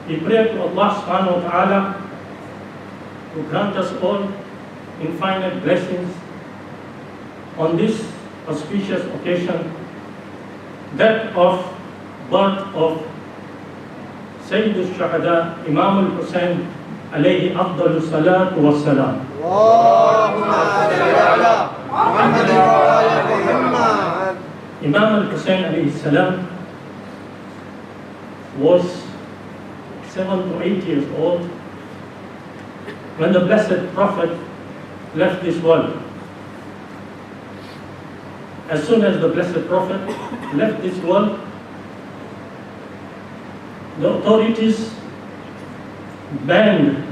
We pray to Allah subhanahu wa ta'ala to grant us all infinite blessings on this auspicious occasion, that of birth of Sayyid al-Shuhada, Imam Hussain alayhi afdalu salatu wa salam. Imam Hussain alayhi salam was 7 to 8 years old when the Blessed Prophet left this world. As soon as the Blessed Prophet left this world, the authorities banned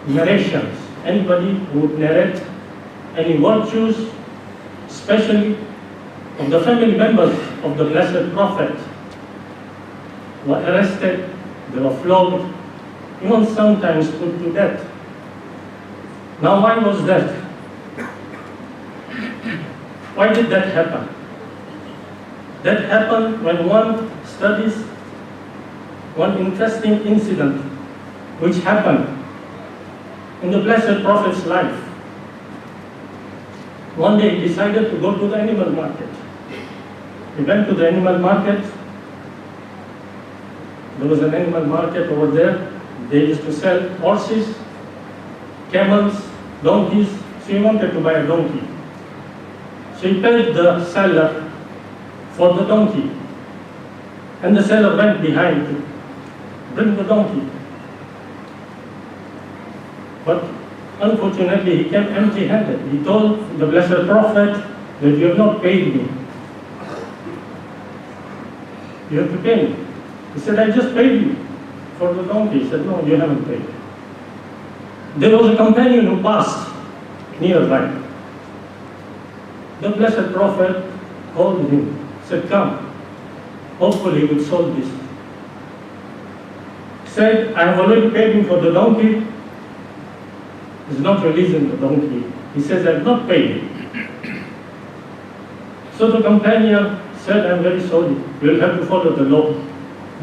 narrations. Anybody who would narrate any virtues, especially of the family members of the Blessed Prophet, were arrested, they were flogged, even sometimes put to death. Now why was that? Why did that happen? That happened when one studies one interesting incident which happened in the Blessed Prophet's life. One day he decided to go to the animal market. He went to the animal market. There was an animal market over there. They used to sell horses, camels, donkeys. So he wanted to buy a donkey. So he paid the seller for the donkey. And the seller went behind to bring the donkey. But unfortunately he came empty-handed. He told the Blessed Prophet that you have not paid me. You have to pay me. He said, I just paid you for the donkey. He said, no, you haven't paid. There was a companion who passed nearby. The Blessed Prophet called him, said, come, hopefully he will solve this. He said, I have already paid him for the donkey. He's not releasing the donkey. He says, I have not paid him. So the companion said, I'm very sorry. You will have to follow the law.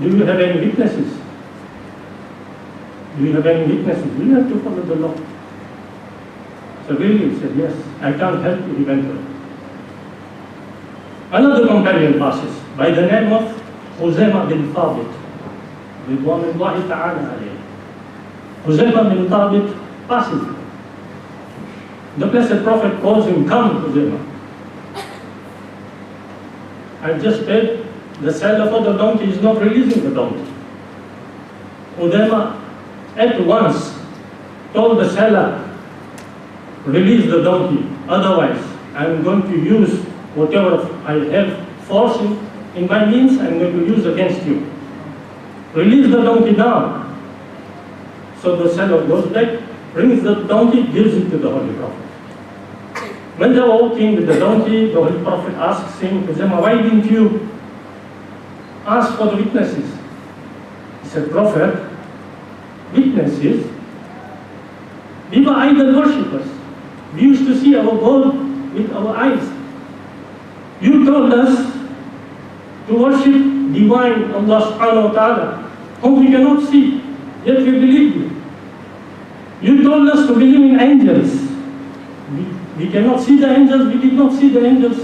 Do you have any witnesses? Do you have any witnesses? You have to follow the law. So really, he said, yes, I can't help you, he went away. Another companion passes by the name of Huzaima bin Thabit. Ridwanullahi ta'ala alayhi. Huzaima bin Thabit passes. The Blessed Prophet calls him, come Huzaima. I just paid, the seller for the donkey is not releasing the donkey. Huzaima at once told the seller, release the donkey, otherwise I am going to use whatever I have force in my means, I am going to use against you. Release the donkey now. So the seller goes back, brings the donkey, gives it to the Holy Prophet. When they were walking with the donkey, the Holy Prophet asks him, why didn't you ask for the witnesses? He said, Prophet, witnesses? We were idol worshippers. We used to see our God with our eyes. You told us to worship divine Allah subhanahu wa ta'ala, whom we cannot see, yet we believe you. You told us to believe in angels. We cannot see the angels, we did not see the angels,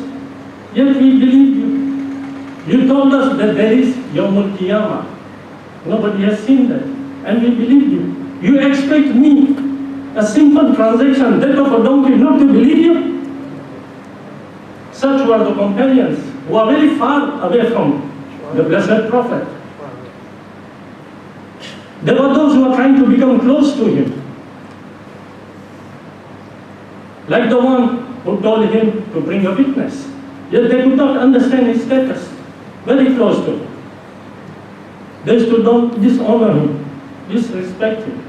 yet we believe you. You told us that there is Yawmul Qiyamah. Nobody has seen that, and we believe you. You expect me, a simple transaction, that of a donkey, not to believe you? Such were the companions who are very far away from the Blessed Prophet. There were those who were trying to become close to him. Like the one who told him to bring a witness. Yet they could not understand his status. Very close to him. They used to dishonor him, disrespect him.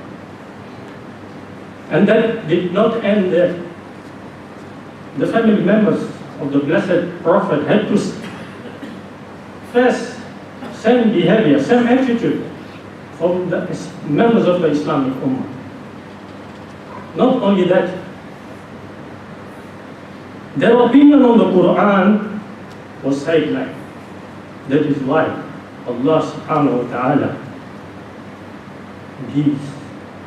And that did not end there. The family members of the Blessed Prophet had to face same behavior, same attitude from the members of the Islamic Ummah. Not only that, their opinion on the Quran was sidelined. That is why Allah subhanahu wa ta'ala gives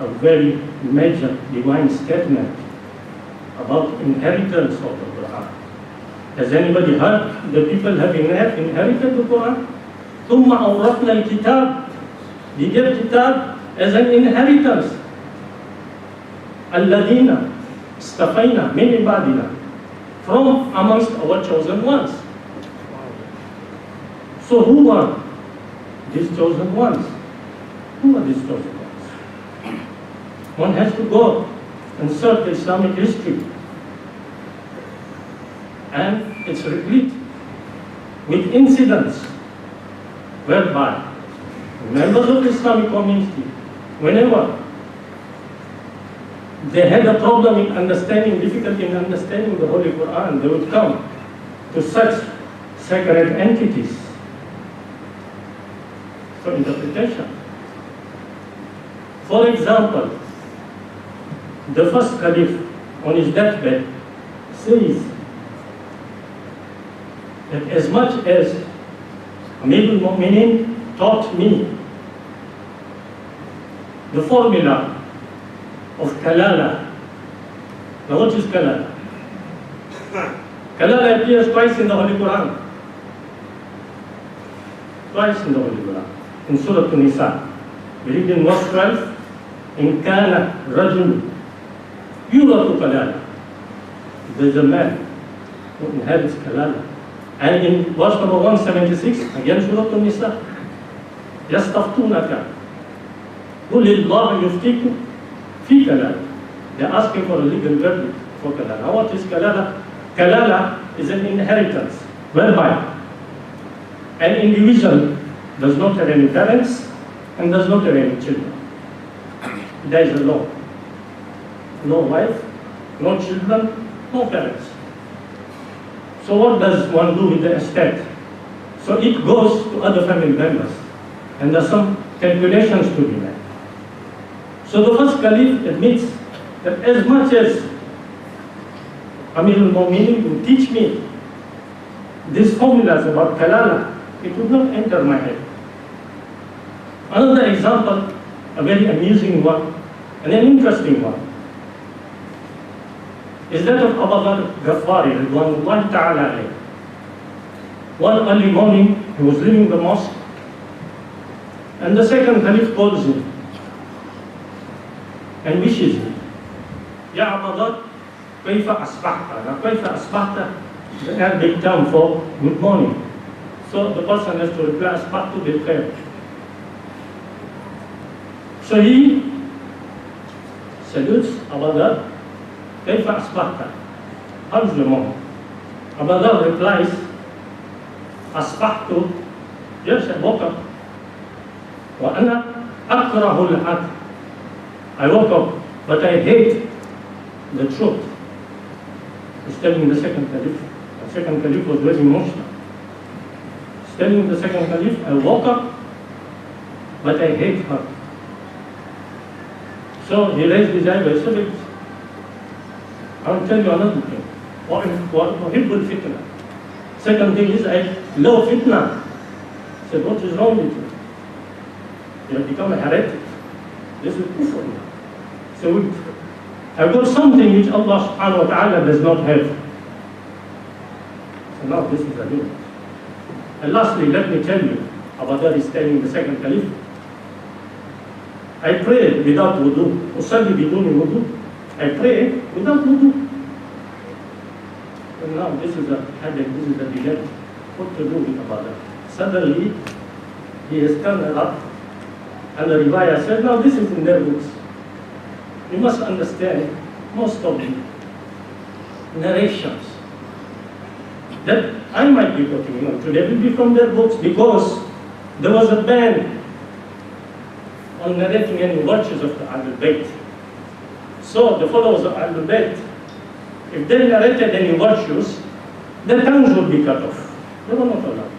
a very major divine statement about inheritance of the Quran. Has anybody heard the people have inherited the Quran? ثُمَّ أَوْرَثْنَا الْكِتَابِ. We gave kitab as an inheritance. الَّذِينَ اسْتَفَيْنَا مِنْ عِبَادِنَا. From amongst our chosen ones. So who are these chosen ones? Who are these chosen ones? One has to go and search Islamic history. And it's replete with incidents whereby members of the Islamic community, whenever they had a problem in understanding, difficulty in understanding the Holy Quran, they would come to such sacred entities for interpretation. For example, the first caliph on his deathbed says that as much as Amir al-Mu'minin taught me the formula of kalala. Now what is kalala? Kalala appears twice in the Holy Quran. Twice in the Holy Quran. In Surah An-Nisa. We read in verse 12, إِن كَانَ رَجُلٌ يُورَثُ كَلَالًا. There's a man who inherits kalala. And in verse number 176, again Surah An-Nisa, يَسْتَفْتُونَكَ قُلِ اللَّهُ يُفْتِيكُمْ فِي كَلَالًا. They're asking for a legal verdict for kalala. Now what is kalala? Kalala is an inheritance whereby an individual does not have any parents and does not have any children. He dies alone. No wife, no children, no parents. So what does one do with the estate? So it goes to other family members. And there are some calculations to be made. So the first caliph admits that as much as Amir al-Mu'minin would teach me these formulas about kalala, it would not enter my head. Another example, a very amusing one and an interesting one, is that of Abbas Ghaffari, Ridwanullahi ta'ala alayhi. One early morning, he was leaving the mosque, and the second caliph calls him and wishes him, Ya Abbas, kayfa asbahta? Now, kayfa asbahta is the Arabic term for good morning. So the person has to reply, asbahtu bil khair. So he salutes Abbas, kayfa asbahta? How's the morning? Abbas replies, asbahtu, yes, I woke up. Wa ana akrahu al-haq. I woke up, but I hate the truth. He's telling the second caliph. The second caliph was very emotional. He's telling the second caliph, I woke up, but I hate her. So he raised his eyebrows. So I will tell you another thing. وَأُحِبُّ الْفِتْنَةِ. Second thing is, I love fitna. I said, what is wrong with you? You have become a heretic. This is kufr now. So I've got something which Allah subhanahu wa ta'ala does not have. So now this is a limit. And lastly, let me tell you, Abu Dhar is telling the second caliph, I pray without wudu. Usalli biduni wudu. I pray without wudu. And now this is a headache, this is a dilemma. What to do with Abu Dhar? Suddenly, he has turned up, and the riwayah said, now this is in their books. You must understand, most of the narrations that I might be quoting on today will be from their books, because there was a ban on narrating any virtues of the Ahlul Bayt. So the followers of Ahlul Bayt, if they narrated any virtues, their tongues would be cut off. They were not allowed.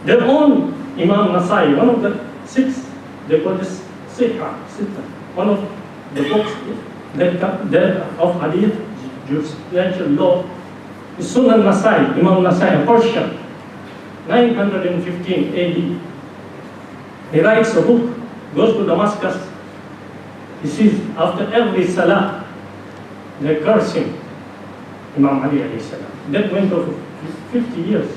Their own Imam Nasai, one of the 6, they call this Sita, one of the books that of Hadith, judicial law, is Sunan Nasai, Imam Nasai, a Persian, 915 AD. He writes a book, goes to Damascus. He sees after every salah, they're cursing Imam Ali alayhi salam. That went on for 50 years.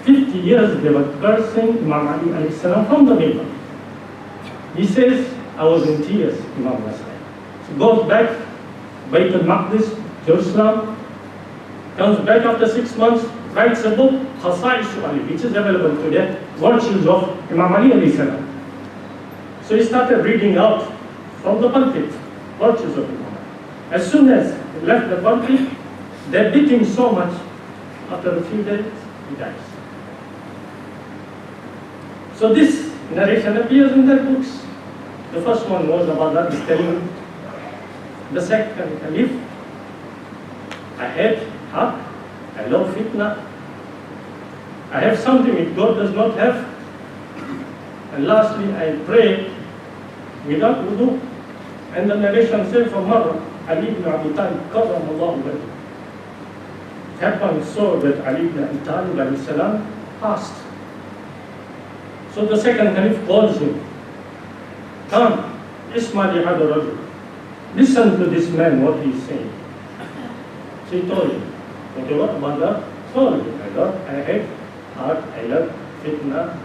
50 years they were cursing Imam Ali alayhi salam from the minbar. He says, I was in tears, Imam Hussain. So goes back, Bayt al-Maqdis, Jerusalem, comes back after 6 months, writes a book, Khasa'is Ali, which is available today, Virtues of Imam Ali alayhi salam. So he started reading out from the pulpit, Virtues of Imam Ali. As soon as he left the pulpit, they beat him so much, after a few days, he dies. So this narration appears in their books. The first one was about that, is telling the second caliph, I hate haq, I love fitna, I have something which God does not have, and lastly I pray without wudu. And the narration says from Marra, Ali ibn Abi Talib, Karramallahu wajhahu. It happened so that Ali ibn Abi Talib alayhi salam passed. So the second caliph calls him, come, isma li hada rajul. Listen to this man, what he is saying. So he told him, whatever mother told him, I hate heart, I love fitna,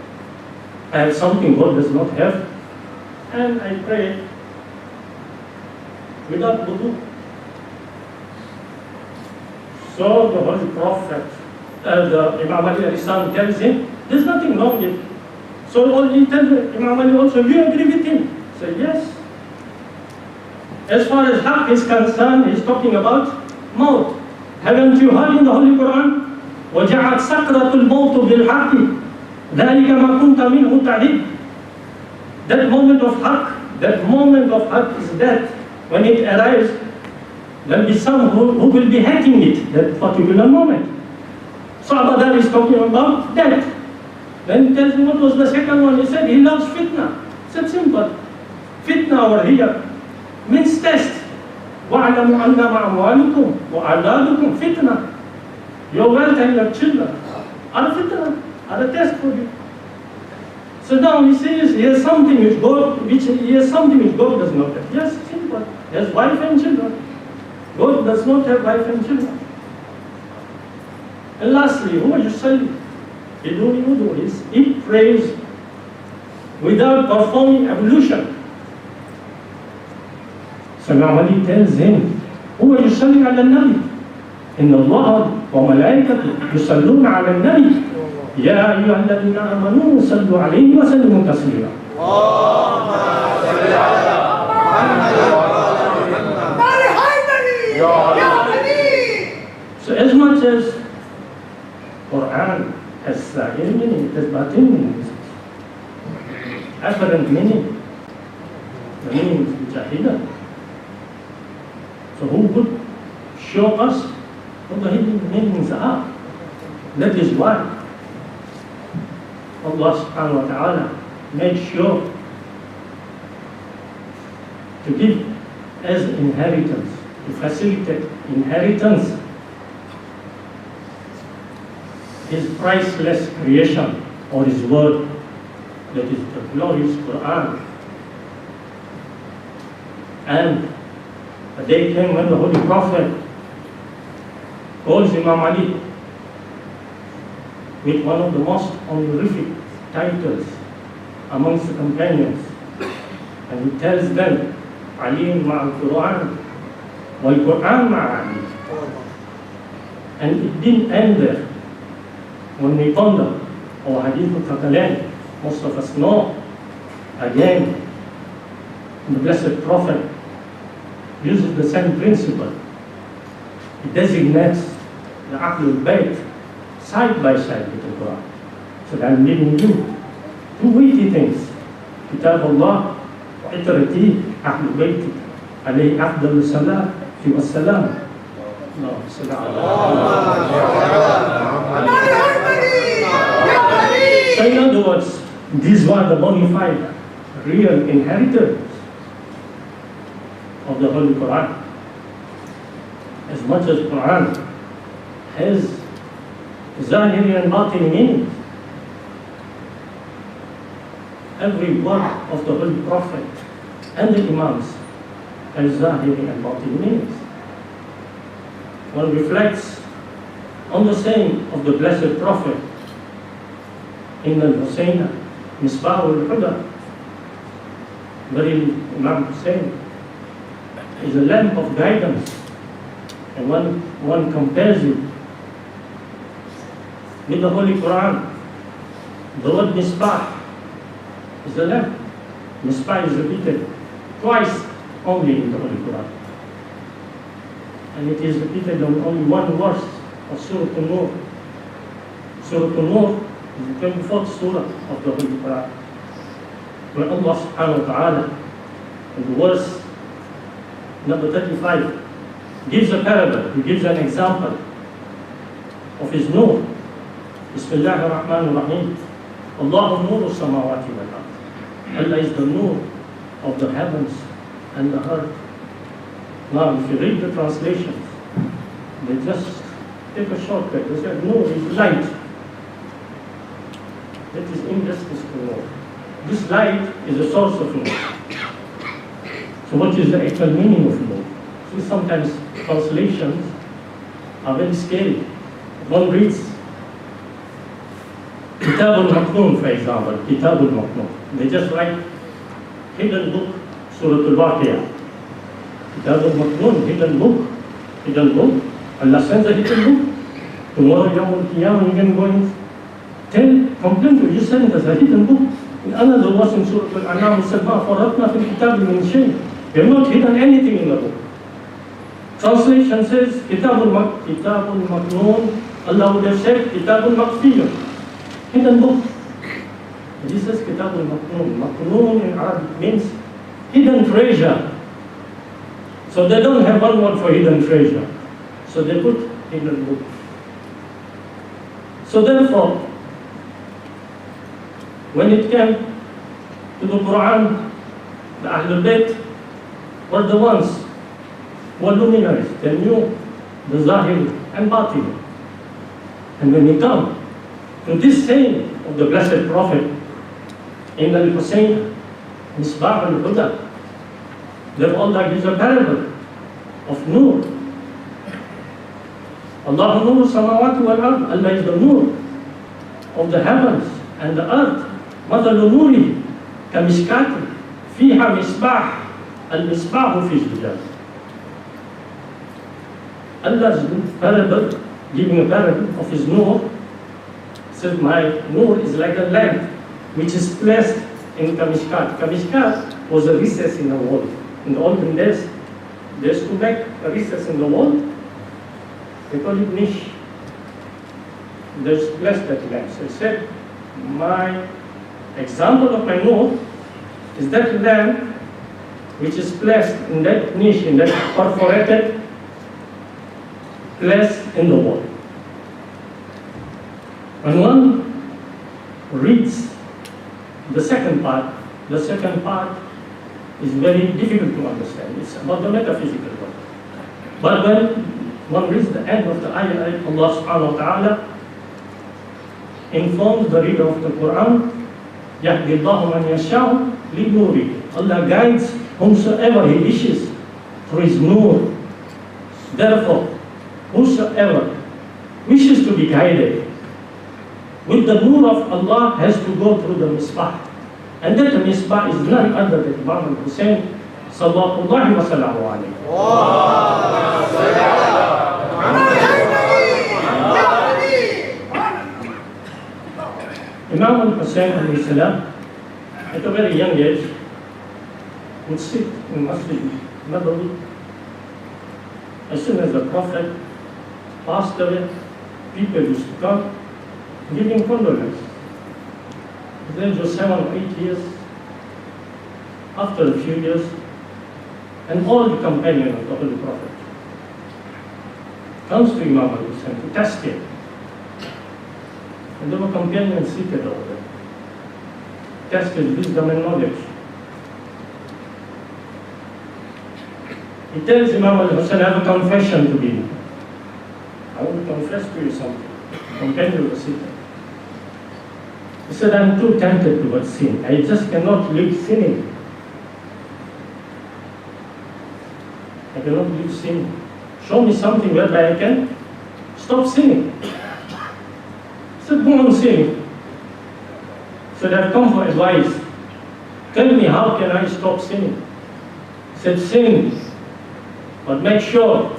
I have something God does not have, and I pray without wudu. So the Holy Prophet, the Imam Ali alayhi salam tells him, there's nothing wrong with it. So he tells Imam Ali also, you agree with him? He said, yes. As far as haq is concerned, he's talking about maut. Haven't you heard in the Holy Quran? وَجَعَتْ سَكْرَةُ الْمَوْتُ بِالْحَقِّ ذَلِكَ مَا كُنْتَ مِنْهُ تَعِدْ. That moment of haq is death. When it arrives, there will be some who will be hating it, that particular moment. So Abbas is talking about death. Then he tells him what was the second one. He said he loves fitna. He said simple. Fitna over here means test. وَعَلَمُوا أَنَّمَا أَمْوَالُكُمْ وَأَوْلَادُكُمْ fitna. Your wealth and your children are a fitna, are a test for you. So now he says he has something which God does not have. Yes, simple. He has wife and children. God does not have wife and children. And lastly, who are you saying? He prays without performing ablution. So Imam Ali tells him, هو يصلي على النبي إن الله وملائكته يصلون على النبي يا أيها الذين آمنوا صلوا عليه وسلموا تسليما. So as much as Quran has zahir meaning, it has batin meaning, apparent meaning, the meanings which are hidden. So who would show us what the hidden meanings are? That is why Allah subhanahu wa ta'ala made sure to give as inheritance, to facilitate inheritance, His priceless creation or His word, that is the glorious Quran. And the day came when the Holy Prophet calls Imam Ali with one of the most honorific titles amongst the companions. And he tells them, Ali ma'al Quran, wal Quran ma'ali. And it didn't end there. When we ponder our Hadith al-Thaqalain, most of us know, again, the Blessed Prophet uses the same principle. He designates the Ahlul Bayt side by side with the Quran. So I'm giving you two weighty things. Kitab Allah wa itrati Ahlul Bayt alayhi afdal salatu wa salam. So in other words, these were the bona fide, real inheritors of the Holy Quran. As much as Quran has Zahiri and Batini meanings, every word of the Holy Prophet and the Imams has Zahiri and Batini meanings. One reflects on the saying of the Blessed Prophet, Imam Hussain Ibn, very Imam Hussain is a lamp of guidance, and one compares it with the Holy Quran. The word Misbah is a lamp. Misbah is repeated twice only in the Holy Quran, and it is repeated on only one verse of Surah An-Nur. Surah An-Nur is the 24th surah of the Holy Quran, where Allah subhanahu wa ta'ala, in the verse number 35, gives a parable, he gives an example of his nur. Bismillah ar-Rahman ar-Rahim. Allahu nuru samawati wal ard. Allah is the nur of the heavens and the earth. Now, if you read the translations, they just take a shortcut. They say nur is light. That is injustice to nur. This light is a source of nur. So what is the actual meaning of nur? See, sometimes translations are very scary. One reads Kitab al-Maknoon, for example, Kitab al-Maknoon. They just write hidden book, Surah al-Waqiyah. Kitab al-Maknoon, hidden book, hidden book. Allah sends a hidden book. Tomorrow, Yawm al-Qiyamah, you can go and complain to you, send us a hidden book. In another verse in Surah al-An'am, it said, مَا فَرَّطْنَا فِي الْكِتَابِ مِنْ شَيْءٍ. We have not hidden anything in the book. Translation says, Kitab al-Maknoon. Allah would have said, Kitab al-Makfiyah. Hidden book. This says Kitab al-Maknoon. Maknoon in Arabic means hidden treasure. So they don't have one word for hidden treasure. So they put hidden book. So therefore, when it came to the Quran, the Ahlul Bayt were the ones who were luminaries. They knew the Zahir and Batin. And when we come to this saying of the Blessed Prophet, Imam Hussain Misbah al-Huda, there Allah gives a parable of Nur. Allah Nur samawati wal ard. Allah is the Nur of the heavens and the earth. مثل نوره كمشكاة فيها مصباح المصباح في زجاج. Allah's parable, giving a parable of his nur, says, my nur is like a lamp which is placed in kamishkat. Kamishkat was a recess in the wall. In the olden days, they used to make a recess in the wall. They call it niche. They used to place that lamp. So he said, my example of my nur is that lamp which is placed in that niche, in that perforated place in the wall. When one reads the second part is very difficult to understand. It's about the metaphysical world. But when one reads the end of the ayah, Allah subhanahu wa ta'ala informs the reader of the Quran, يَهْدِي اللَّهُ مَنْ يَشَاءُ لِنُورِهِ. Allah guides whomsoever He wishes through His nur. Therefore, whosoever wishes to be guided with the nur of Allah has to go through the misbah. And that misbah is none other than Imam Hussain sallallahu wa sallam alayhi. Imam Hussain alayhi salam, at a very young age, would sit in Masjid Mawlood. As soon as the Prophet passed away, people used to come giving condolence. At the age of 7 or 8 years, after a few years, and all the companions of the Holy Prophet comes to Imam Hussain to test him. And there were companions seated over there. Test his wisdom and knowledge. He tells Imam Hussain, I have a confession to be. I want to confess to you something. The companion was seated. He said, I'm too tempted towards sin. I just cannot leave sinning. I cannot leave sinning. Show me something whereby I can stop sinning. He said, go on sinning. He said, I've come for advice. Tell me, how can I stop sinning? He said, sin, but make sure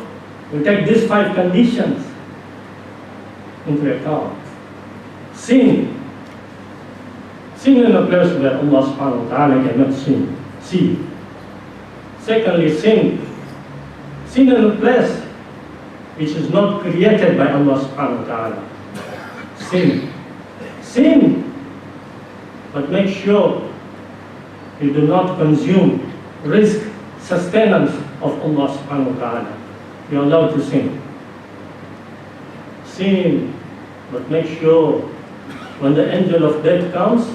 you take these 5 conditions into account. Sin. Sin in a place where Allah subhanahu wa ta'ala cannot see. Secondly, sin. Sin in a place which is not created by Allah subhanahu wa ta'ala. Sin. Sin. But make sure you do not consume, risk sustenance of Allah subhanahu wa ta'ala. You are allowed to sin. Sin. But make sure when the angel of death comes,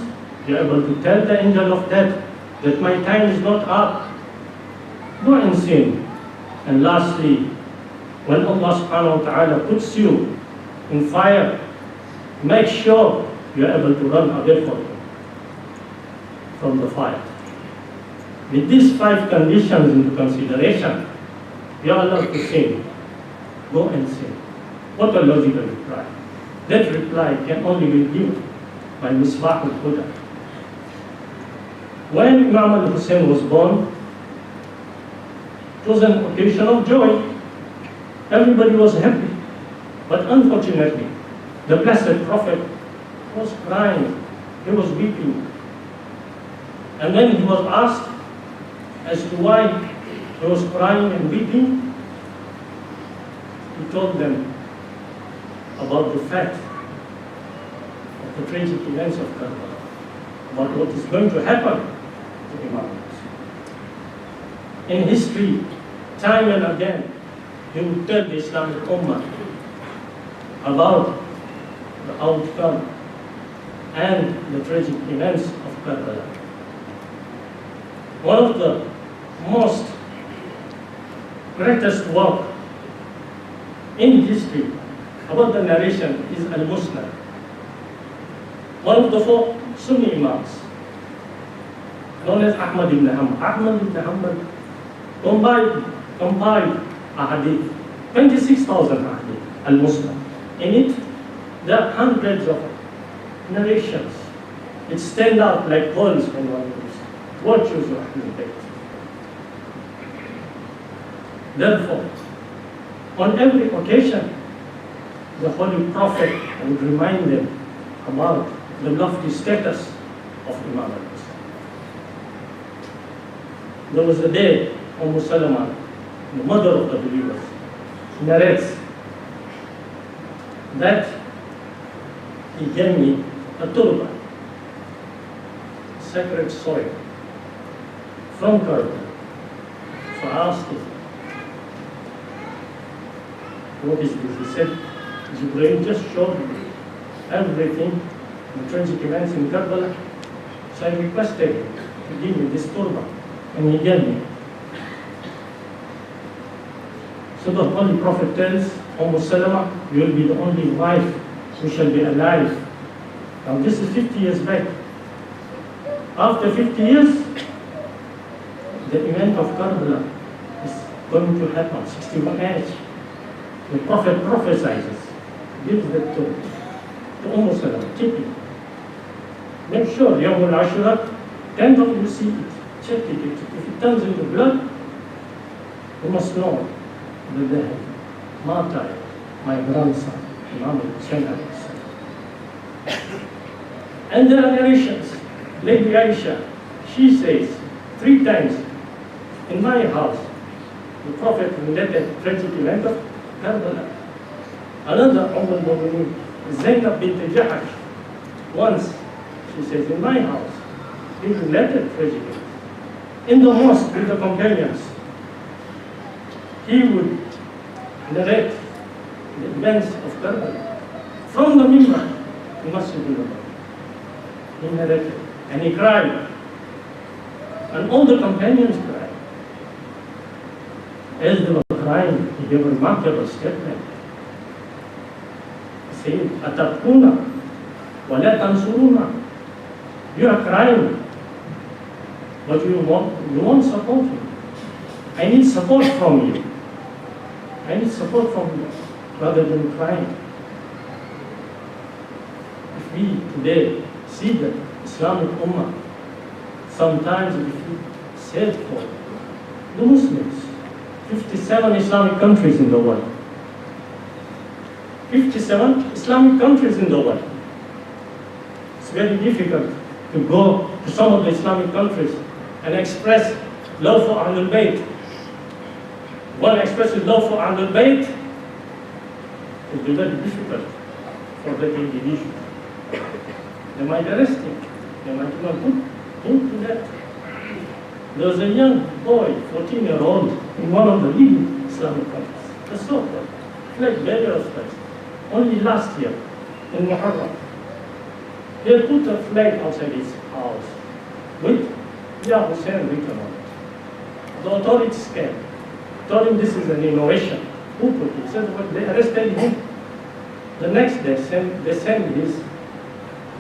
you're able to tell the angel of death that my time is not up. Go and sin. And lastly, when Allah subhanahu wa ta'ala puts you in fire, make sure you're able to run away from the fire. With these 5 conditions into consideration, you're allowed to sin. Go and sin. What a logical reply. That reply can only be given by Misbah al-Huda. When Imam Hussain was born, it was an occasion of joy. Everybody was happy. But unfortunately, the Blessed Prophet was crying. He was weeping. And when he was asked as to why he was crying and weeping, he told them about the fact of the tragic events of Karbala, about what is going to happen to Imam Hussain. In history, time and again, he would tell the Islamic Ummah about the outcome and the tragic events of Karbala. One of the most greatest work in history about the narration is Al-Musnad. One of the 4 Sunni Imams, known as Ahmad ibn Hanbal. Ahmad ibn Hanbal compiled a hadith, 26,000 hadith, Al-Musnad. In it, there are hundreds of narrations. It stand out like pearls when one reads. Virtues of Ahlul Bayt. Therefore, on every occasion, the Holy Prophet would remind them about the lofty status of Imam Hussain. There was a day, Salama, the mother of the believers, narrates that he gave me a turban, sacred soil, from Karbala. So I asked him, what is this? He said, Jibreel just showed me everything, the tragic events in Karbala. So I requested him to give me this turban, and he gave me. So the Holy Prophet tells Salama, you will be the only wife who shall be alive. Now this is 50 years back. After 50 years, the event of Karbala is going to happen, 61 age. The Prophet prophesies, gives that to Salama, keep it. Make sure, Yawm al-Ashura, 10th of you see it, check it. If it turns into blood, you must know that they have martyred my grandson, Imam Hussain Ibn. And there are narrations. Lady Aisha, she says 3 times, in my house, the Prophet related tragic event of Karbala. Another al-Mu'mineen, Zainab bint Jahash, once, she says, in my house, he related tragic events. In the mosque with the companions, he would narrate the events of Karbala. From the Mimbar, he must have been he narrated, and he cried. And all the companions cried. As they were crying, he gave a remarkable statement. He said, Atabkuna, wa la tansuruna. You are crying, but you won't support me. I need support from you. I need support from you, rather than crying. If we today see the Islamic Ummah, sometimes we feel sad for the Muslims. 57 Islamic countries in the world. 57 Islamic countries in the world. It's very difficult to go to some of the Islamic countries and express love for Ahlul Bayt. One expresses love for Ahlul Bayt, it will be very difficult for the individual. They might arrest him. They might even put him to death. There was a young boy, 14-year-old, in one of the leading Islamic countries, the so-called flag bearer of Christ, only last year in Muharram. They put a flag outside his house with Imam Hussain written on it. The authorities came, told him this is an innovation. Who put it? He said, well, they arrested him. The next day, they sent his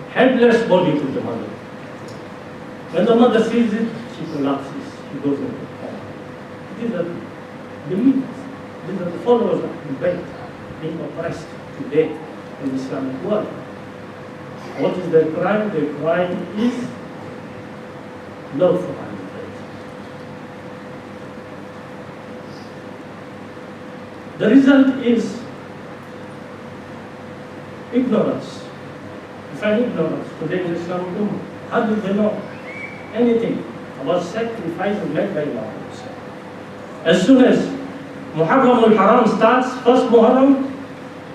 headless body to the mother. When the mother sees it, she collapses. She goes into the coma. These are the believers. These are the followers of the Bayt being oppressed today in the Islamic world. What is their crime? Their crime is love for Ahlul Bayt. The result is ignorance. You find ignorance today in the Islamic Ummah. How do they know anything about sacrifices made by Imam Hussain? As soon as Muharram al-Haram starts, first Muharram,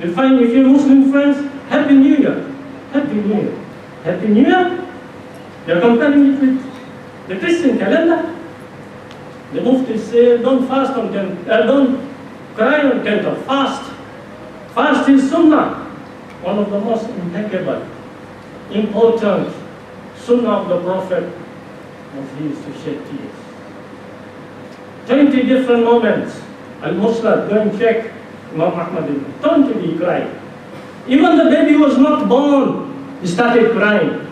you find if you're Muslim friends, Happy New Year. Happy New Year. Happy New Year? They're comparing it with the Christian calendar. The Mufti say, don't fast on 10th, don't cry on 10th of fast. Fast is Sunnah, one of the most impeccable, important Sunnah of the Prophet was he used to shed tears. 20 different moments. Al-Musnad, go and check Imam Ahmad Ibn. 20 he cried. Even the baby was not born, he started crying.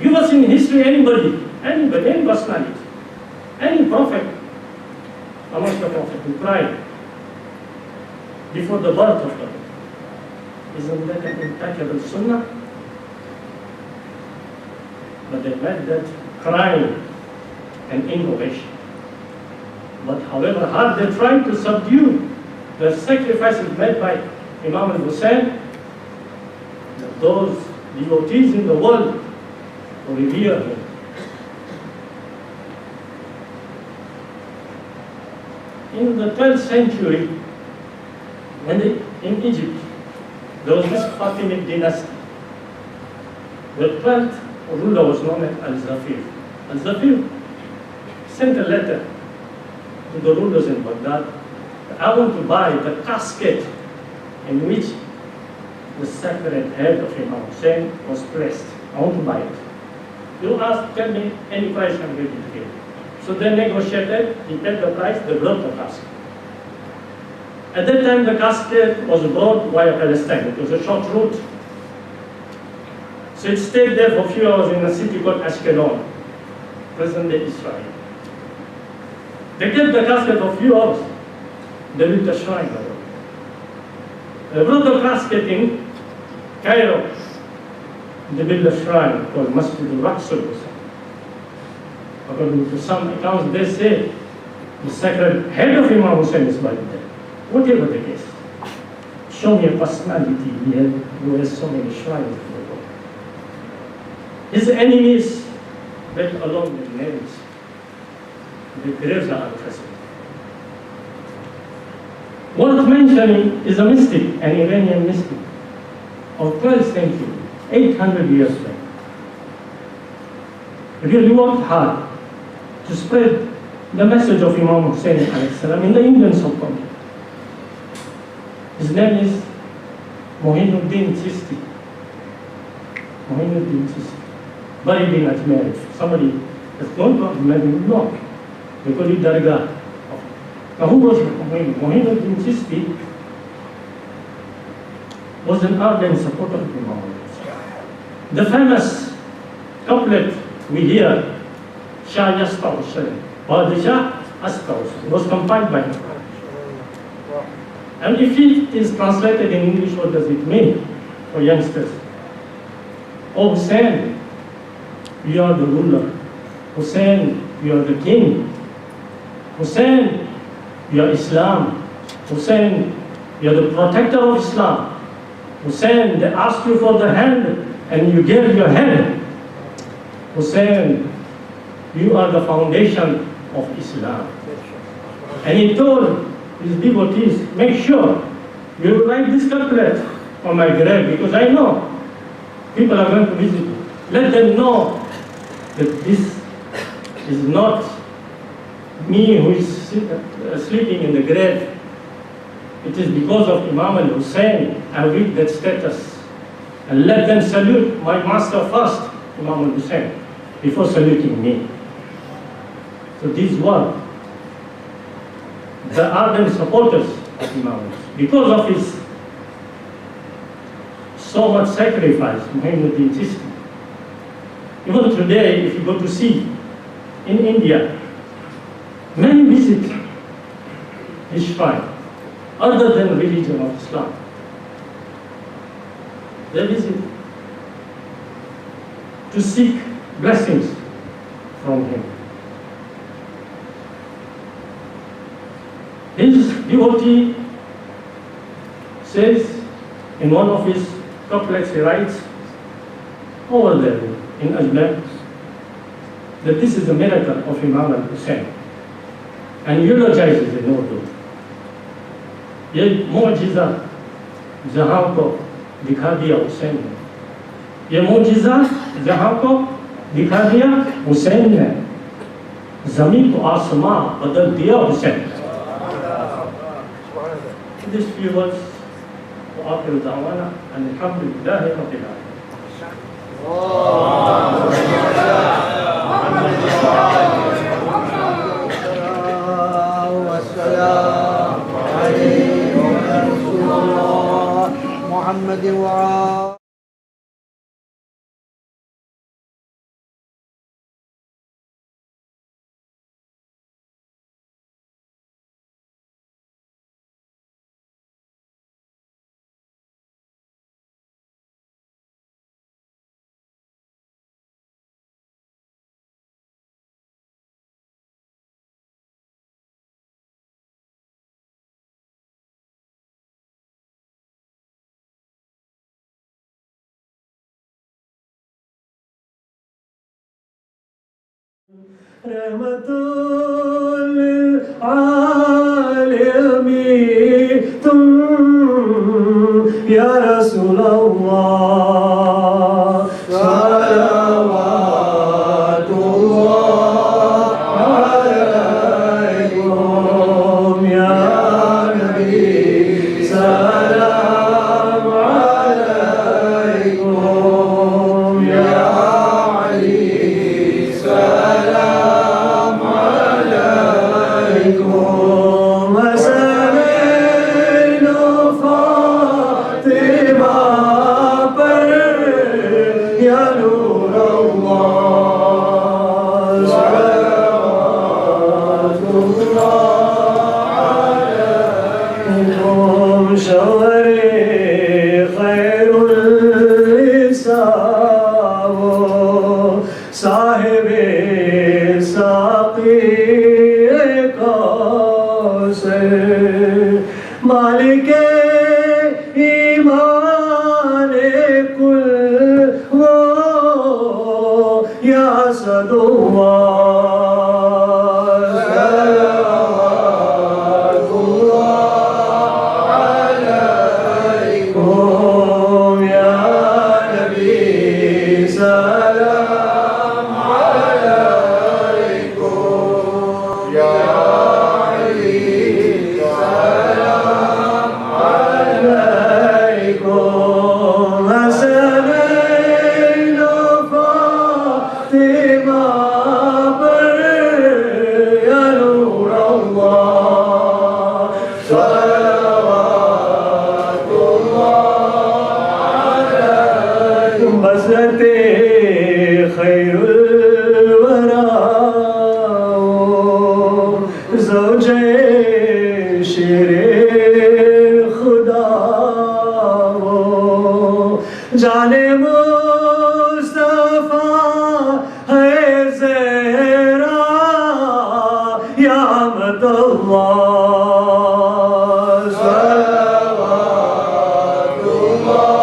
Give us in history anybody, any personality, any prophet, amongst the prophet who cried before the birth of the prophet. Isn't that an impeccable sunnah? But they made that crying an innovation. But however hard they tried to subdue the sacrifices made by Imam Hussain, those devotees in the world who revere him. In the 12th century, in Egypt, there was this Fatimid dynasty. The 12th ruler was known as Al-Zafir. Al-Zafir sent a letter to the rulers in Baghdad. I want to buy the casket in which the sacred head of Imam Hussain was placed. I want to buy it. You ask, tell me any price, I'm ready to give. So they negotiated, he paid the price, they brought the casket. At that time, the casket was brought via Palestine. It was a short route. So it stayed there for a few hours in a city called Ashkelon, present-day Israel. They kept the casket for a few hours. They built a shrine over it. They brought the casket in Cairo. They built a shrine called Masjid al-Aqsa. According to some accounts, they say the sacred head of Imam Hussain is buried there. Whatever the case, show me a personality who has so many shrines in the world. His enemies went along with names. The graves are untraceable. Worth mentioning is a mystic, an Iranian mystic of 12th century, 800 years back. He really worked hard to spread the message of Imam Hussain in the Indian subcontinent. His name is Mohinuddin Chisti. Mohinuddin Chisti. Buried in Ajmer. Somebody has gone to Ajmer and knocked. They call it Dargah. Now who was Mohinuddin Chisti? Was an ardent supporter of Imam Hussain. The famous couplet we hear, Shah Yasta Hussain, Badishah Asta Hussain, was compiled by him. And if it is translated in English, what does it mean for youngsters? Oh Hussein, you are the ruler. Hussein, you are the king. Hussein, you are Islam. Hussein, you are the protector of Islam. Hussein, they asked you for the hand and you gave your hand. Hussein, you are the foundation of Islam. And he told his devotees, make sure you write this couplet on my grave, because I know people are going to visit you. Let them know that this is not me who is sleeping in the grave. It is because of Imam Hussain I reach that status. And let them salute my master first, Imam Hussain, before saluting me. So these were the ardent supporters of Imam Hussain. Because of his so much sacrifice, Muhammadin system. Even today, if you go to see in India, many visit his shrine, other than religion of Islam. They visit to seek blessings from him. His devotee says in one of his couplets, he writes over there in Ajmer that this is the miracle of Imam Hussain, and eulogizes in Urdu. ये मौजिज़ा जहाँ को दिखा दिया हुसैन ने, ये मौजिज़ा जहाँ को दिखा दिया हुसैन ने, ज़मीन को आसमां बदल दिया हुसैन। These few words وآخر دعوانا أن الحمد لله رب العالمين. محمد وعلى रहमतुल आलमीन तुम या रसूल अल्लाह सलावतुल्लाह अलैकुम या नबी सलाम अलैकुम या अली सलाम अलैकुम हसन फातिमा पर جانے مصطفیٰ ہے زہرا یا احمد اللہ صلوات اللہ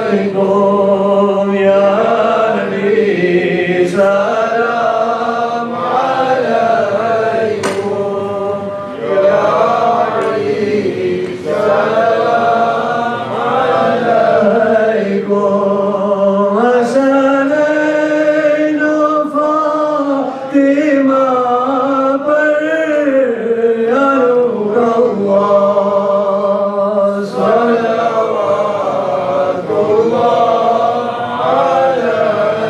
علیکم یا نبی سلام علیکم یا علی سلام علیکم حسنین و فاطمہ پر یا نور اللہ صلوات اللہ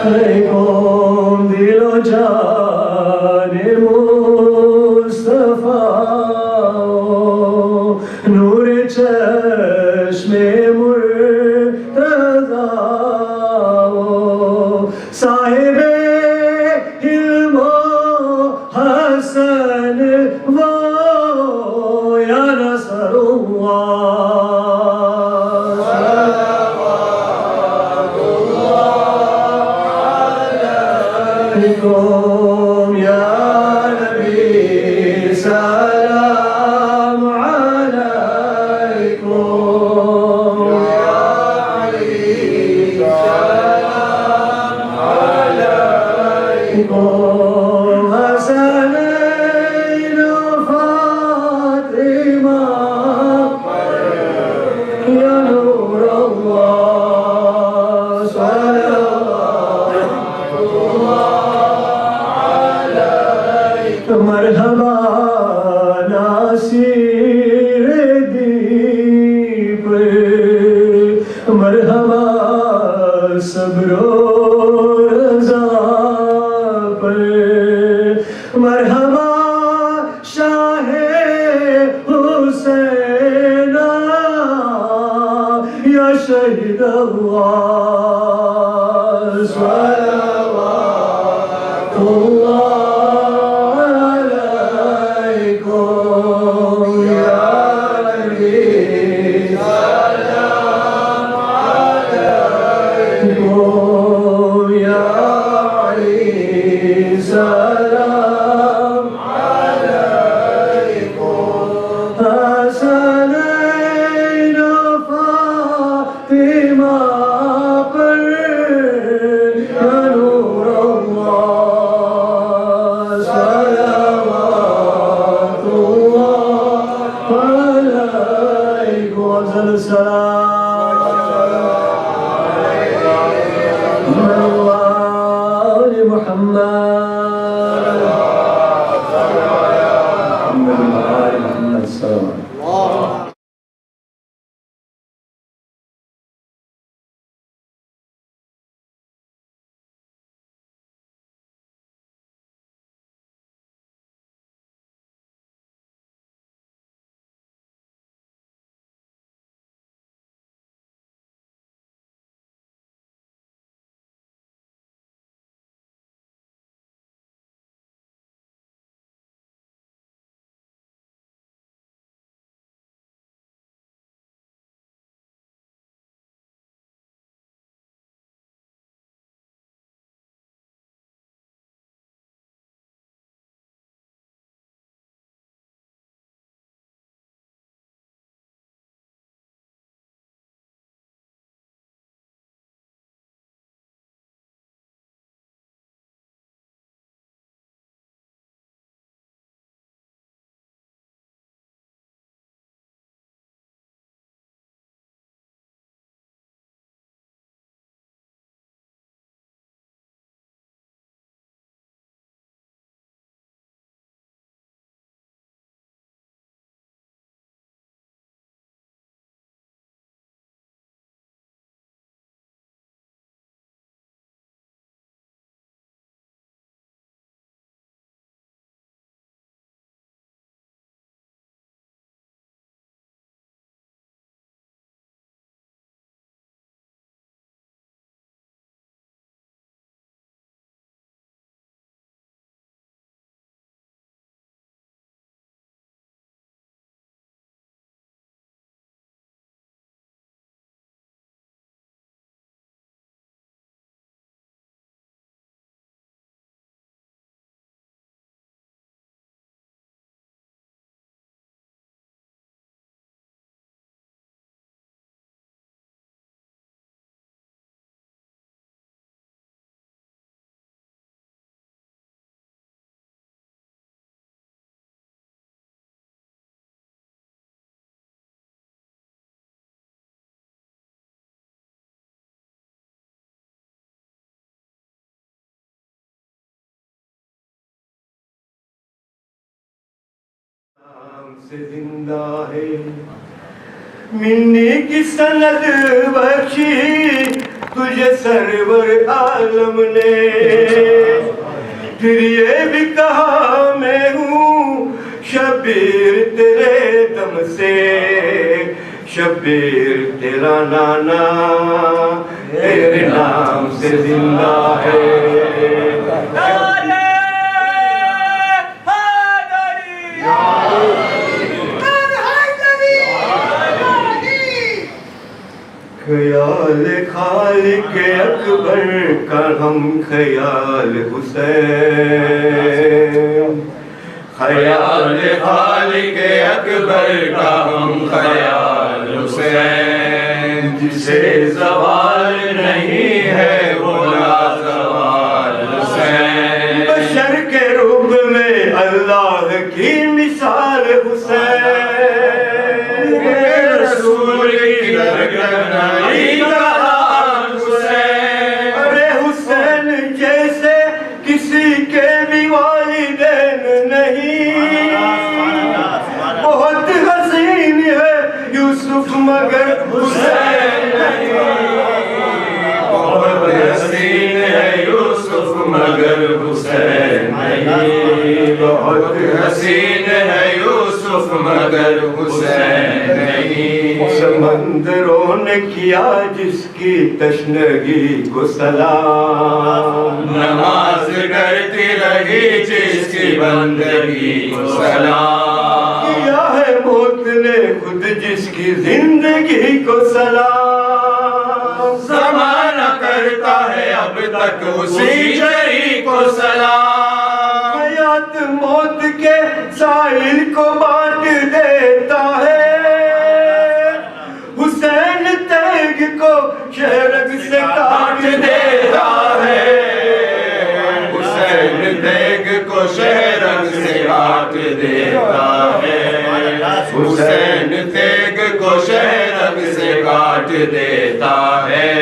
علیکم دل و جان مصطفیٰ نور چشم مرتضیٰ صاحب علم و حسن وہ یا نصر اللہ صلوات اللہ علیکم یا نبی سلام علیکم یا علی سلام علیکم حسنین و فاطمہ یا نور اللہ صلوات اللہ مرحبا ناصر دین پر مرحبا صبر و رضا پر مرحبا شاہ حسین یا شہید اللہ صلوات اللہ علیکم یا نبی سلام علیکم یا علی سلام علیکم حسنین و فاطمہ پر یا نور اللہ صلوات اللہ علیکم افضل السلام محمد محمد محمد سے زندہ ہے. منی کی سند بخشی تجھے سرور عالم نے, پھر یہ بھی کہا میں ہوں شبیر تیرے دم سے, شبیر تیرا نانا تیرے نام سے زندہ ہے. خیال خالق اکبر کا ہم خیال حسین, خیال خالق اکبر کا ہم خیال حسین, جسے زوال نہیں ہے وہ لازوال حسین. بشر کے روپ میں اللہ کی مثال حسین, رسول کی درگاہ علی کا حال حسین. ارے حسین جیسے کسی کے بھی والدین نہیں, بہت حسین ہے یوسف مگر حسین نہیں, بہت حسین ہے یوسف مگر حسین نہیں, بہت حسین ہے یوسف مگر حسین نہیں. سمندروں نے کیا جس کی تشنگی کو سلام, نماز کرتی رہی جس کی بندگی کو سلام, کیا ہے موت نے خود جس کی زندگی کو سلام, زمانہ کرتا ہے اب تک اسی جری کو سلام, حیات موت کے سائل کو بانٹ دیتا ہے, حسین تیگ کو شہرگ سے کاٹ دیتا ہے, حسین تیگ کو شہرگ سے کاٹ دیتا ہے, حسین تیگ کو شہرگ سے کاٹ دیتا ہے.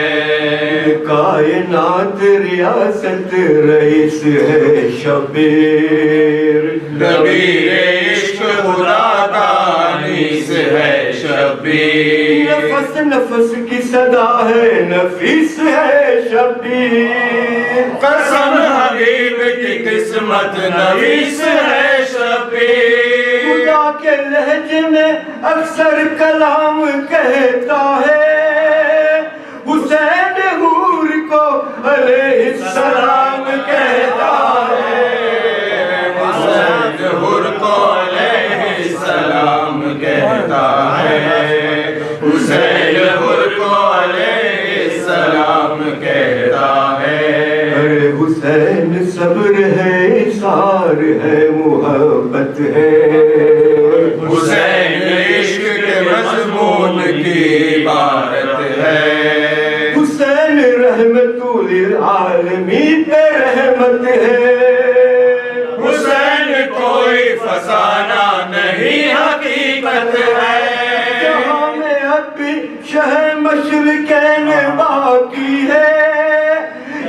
کائنات ریاست رئیس ہے شبیر, دبیر عشق خدا کا انیس ہے شبیر, نفس نفس کی صدا ہے نفیس ہے شبیر, قسم حبیب کی قسمت نویس ہے شبیر. خدا کے لہجے میں اکثر کلام کہتا ہے, حسین حور کو علیہ السلام کہتا ہے, حسین حور کو علیہ السلام کہتا ہے, حسین حور کو علیہ السلام کہتا ہے. ارے حسین صبر ہے اثار ہے محبت ہے, حسین عشق کے مضمون کی عبارت ہے, حسین رحمت للعالمین پہ رحمت ہے, حسین کوئی فسانہ نہیں حقیقت ہے. جہاں میں اب بھی شہ مشرقین باقی ہے,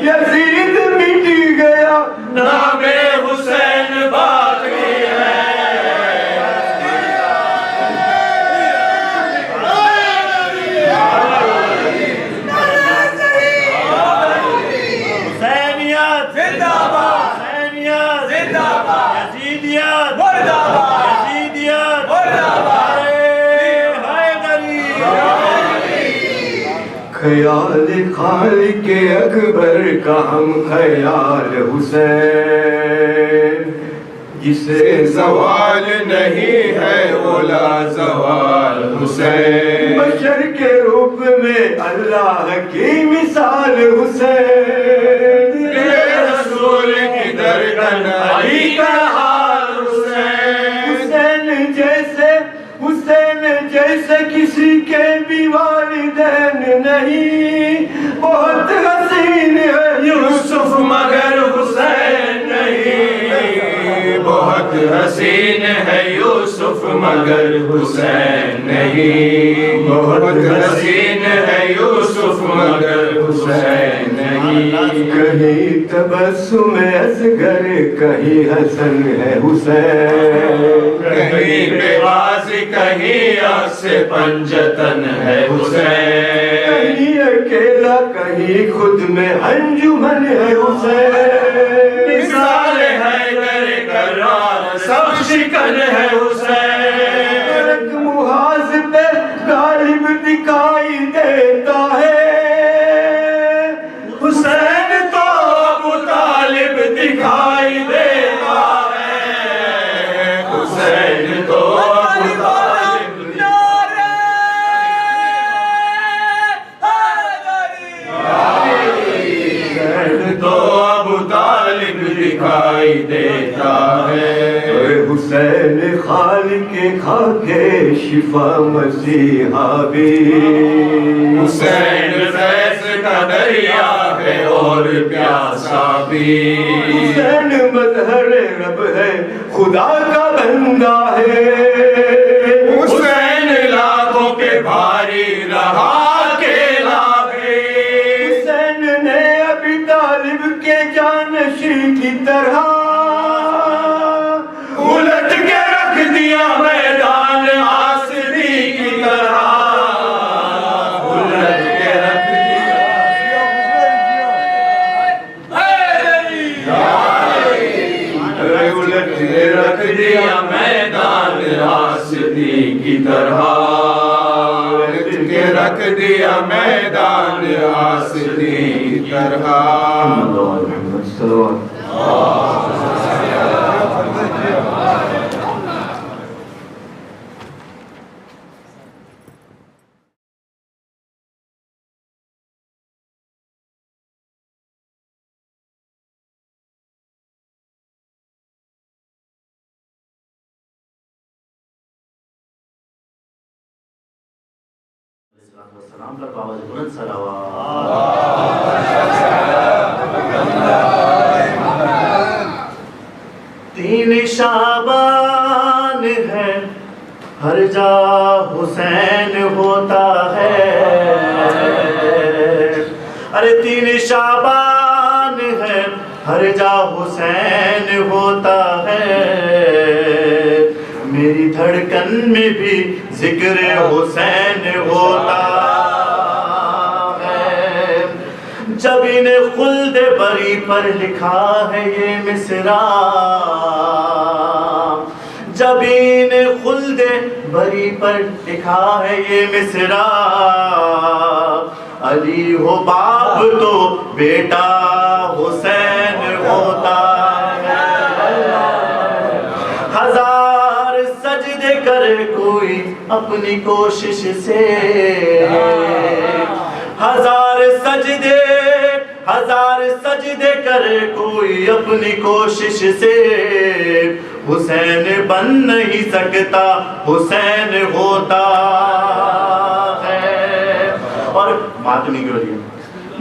یزید مٹ گیا نام حسین باقی ہے. حسینیت زندہ باد, حسینیت زندہ باد, یزیدیت مردہ باد, یزیدیت مردہ باد. خیال خالق اکبر کا ہم خیال حسین, جسے زوال نہیں ہے وہ لازوال حسین. بشر کے روپ میں اللہ کی مثال حسین, رسول کی درگاہ علی کا حال حسین. حسین جیسے کسی کے بھی والدین نہیں, بہت حسین ہے یوسف مگر حسین نہیں, بہت حسین ہے یوسف مگر حسین نہیں, بہت حسین ہے یوسف مگر حسین نہیں. کہیں تبسم اصغر کہیں حسن ہے حسین, کہیں کہیں بے غازی کہیں عکس پنجتن ہے حسین، کہیں اکیلا کہیں خود میں انجمن ہے حسین، مثال حیدر کرار سب شکن ہے حسین، ایک محاذ پہ غالب دکھائی دیتا ہے، حسین تو ابو طالب دکھائی دیتا ہے، حسین تو ابو طالب حسین تو ابو طالب دکھائی دیتا ہے، اے حسین خالق خاکے شفا مسیحا بھی، حسین فیض کا دریا ہے اور پیاسا بھی، حسین مظہر رب ہے خدا کا بندہ ہے، حسین لاکھوں پہ بھاری رہا اکیلا بھی، حسین نے ابی طالب کے جانشین کی طرح الٹ کے رکھ دیا میدان آسری کی طرح، الٹ کے رکھ الٹ کے رکھ دیا میدان آسری کی طرح، الٹ کے رکھ دیا میدان آسری کی طرح، محمد صلوات السلام پر باوجود بلند صلوات، تین شعبان ہے ہر جا حسین ہوتا ہے، ارے تین شعبان ہے ہر جا حسین ہوتا ہے، میری دھڑکن میں بھی ذکر حسین ہوتا ہے، جب انہیں خلد بری پر لکھا ہے یہ مصرع، جب انہیں خلد بری پر لکھا ہے یہ مصرع، علی ہو باپ تو بیٹا حسین ہوتا ہے، ہزار سجدے کر کوئی اپنی کوشش سے، ہزار سجدے کر کوئی اپنی کوشش سے، حسین بن نہیں سکتا حسین ہوتا ہے، اور ماتمی کیوں لیا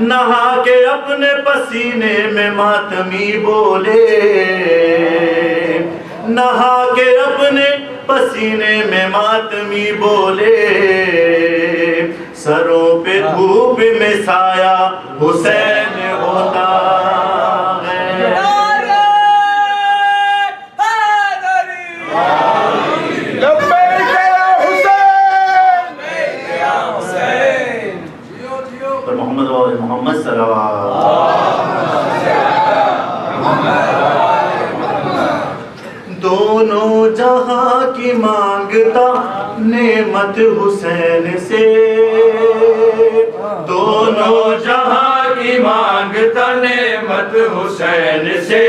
نہا کے اپنے پسینے میں ماتمی بولے، نہا کے اپنے پسینے میں ماتمی بولے، سروں پہ دھوپ میں سایہ حسین ہوتا ہے، پر محمد و محمد صلوات، دونوں جہاں کی مانگتا نعمت حسین سے، دونوں جہاں کی مانگتا نعمت حسین سے،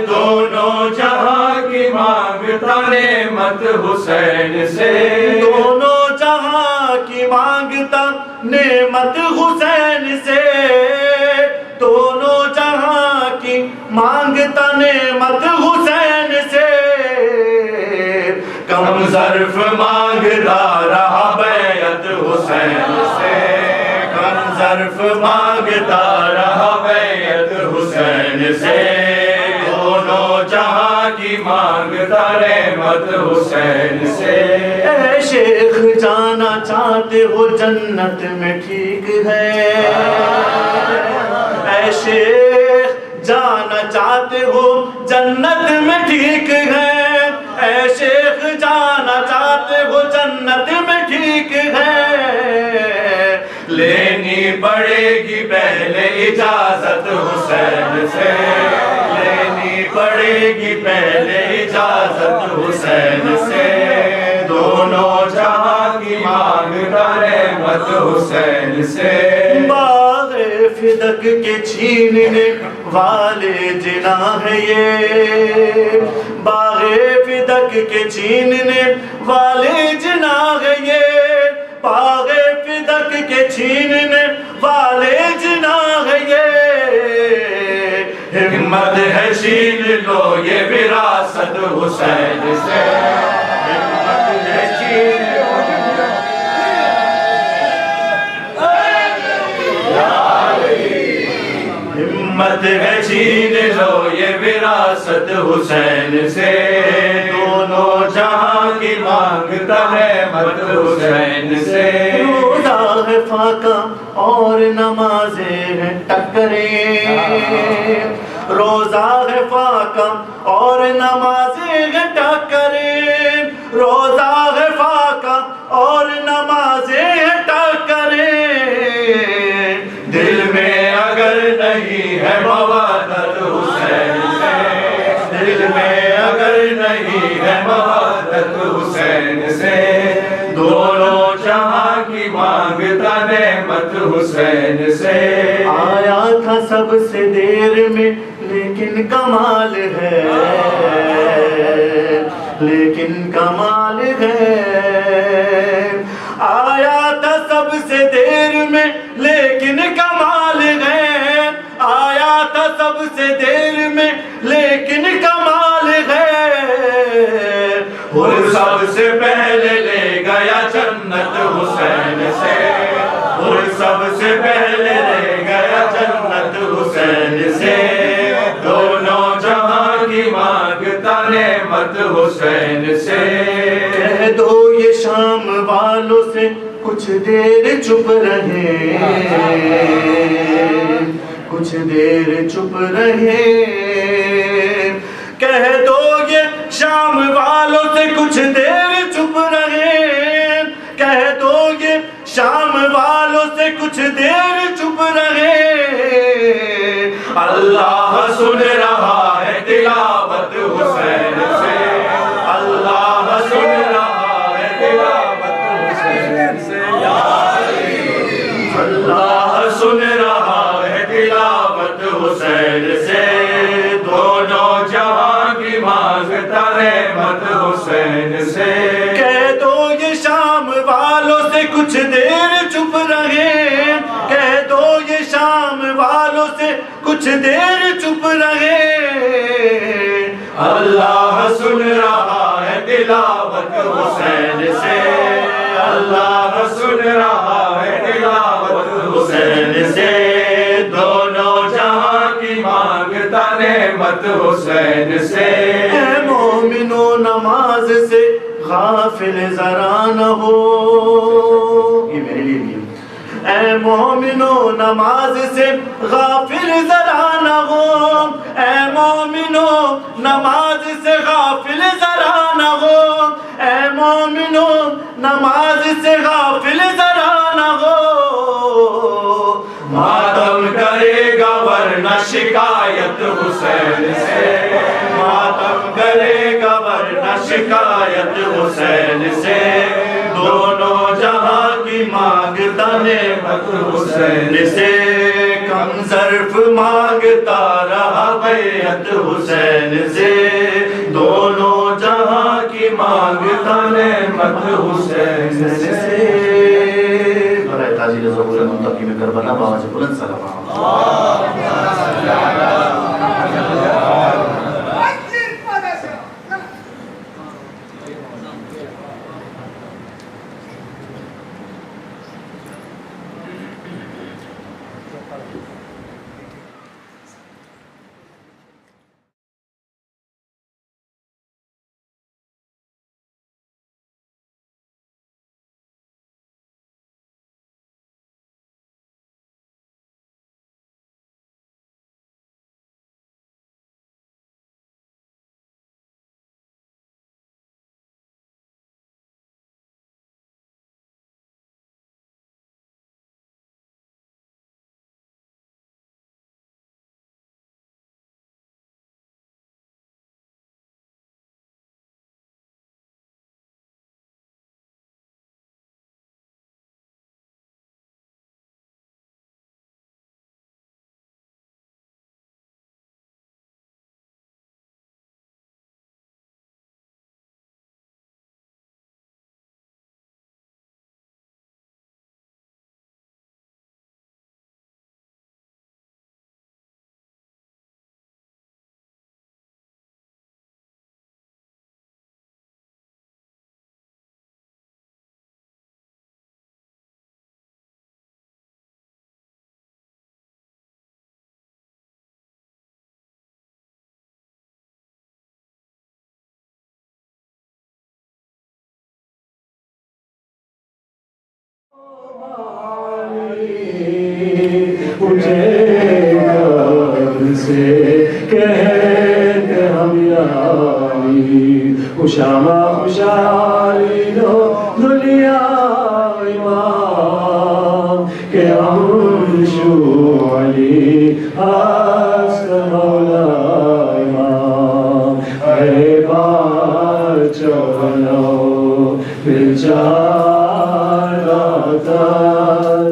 دونوں جہاں کی مانگتا نعمت حسین سے، دونوں جہاں کی مانگتا نعمت حسین سے، دونوں جہاں کی مانگتا نعمت حسین سے، کم ظرف مانگتا رہا بیعت حسین سے، کم ظرف مانگتا رہا بیعت حسین سے، دونوں جہاں کی مانگتا نعمت حسین سے، اے شیخ جانا چاہتے ہو جنت میں ٹھیک ہے، اے شیخ جانا چاہتے ہو جنت میں ٹھیک ہے، اے شیخ جانا جاتے ہو جنت میں ٹھیک ہے، لینی پڑے گی پہلے اجازت حسین سے، لینی پڑے گی پہلے اجازت حسین سے، دونوں جہاں کی مانگ رحمت حسین سے۔ باغ فدق کے چھیننے والے جنا ہے یہ، باغ فدق کے چھیننے والے جنا ہے یہ، باغ فدق کے چھیننے والے جنا ہے یہ، ہمت ہے چھین لو یہ وراثت حسین سے، ہمت ہے چھین لو ہمت ہے چھین لو یہ وراثت حسین سے، دونوں جہاں کی مانگتا ہے مت حسین سے۔ روزہ ہے فاقہ اور نمازیں ہیں ٹکریں، روزہ ہے فاقہ اور نمازیں ہیں ٹکریں، روزہ ہے فاقہ اور نمازیں ہیں ٹکریں، دل میں اگر نہیں ہے مودت حسین سے، دل میں اگر نہیں ہے مودت حسین سے، دونوں جہاں کی مانگتا نعمت حسین سے۔ آیا تھا سب سے دیر میں لیکن کمال ہے، لیکن کمال ہے، آیا تھا سب سے دیر میں لیکن کمال ہے، آیا تھا سب سے دیر میں لیکن کمال ہے، اور سب سے پہلے لے گیا جنت حسین سے، اور سب سے پہلے لے گیا جنت حسین سے، دونوں جہاں کی مانگتا نعمت حسین سے۔ کہہ دو یہ شام والوں سے کچھ دیر چپ رہے، کچھ دیر چپ رہے، کہہ دو یہ شام والوں سے کچھ دیر چپ رہے، کہہ دو یہ شام والوں سے کچھ دیر چپ رہے، اللہ سن رہا ہے تلاوت حسین سے، اللہ سن رہا ہے تلاوت حسین سے، اللہ سن رہا ہے تلاوت حسین سے، دونوں جہاں کی مانگتا رحمت حسین سے۔ کہہ دو یہ شام والوں سے کچھ دیر چپ رہے، کہہ دو یہ شام والوں سے کچھ دیر چپ رہے، اللہ سن رہا ہے تلاوت حسین سے، اللہ سن رہا ہے تلاوت حسین سے، دونوں جہاں کی مانگتا نعمت حسین سے۔ اے مومنو نماز سے غافل ذرا نہ ہو، یہ میرے لیے بھی ہے، اے مومنو نماز سے غافل ذرا نہ ہو، اے مومنو نماز سے غافل ذرا نہ ہو، اے مومنو نماز سے غافل ذرا نہ ہو، ماتم کرے گا ورنہ شکایت حسین سے، ماتم کرے گا ورنہ شکایت حسین سے، دونوں جہاں کی مانگتا نعمت حسین سے، کم ظرف مانگتا رہا بیعت حسین سے، دونوں جہاں کی مانگتا نعمت حسین سے۔ برائے تاجر ضرور منتقی میں کربلا بابا سے بلند سلام۔ مجھے کب سے کہتے ہم یاری خوشامہ خوشحالی دو دنیا امام کہ ہم شوعلی ہست مولا امام اے بار چولو بچار داتر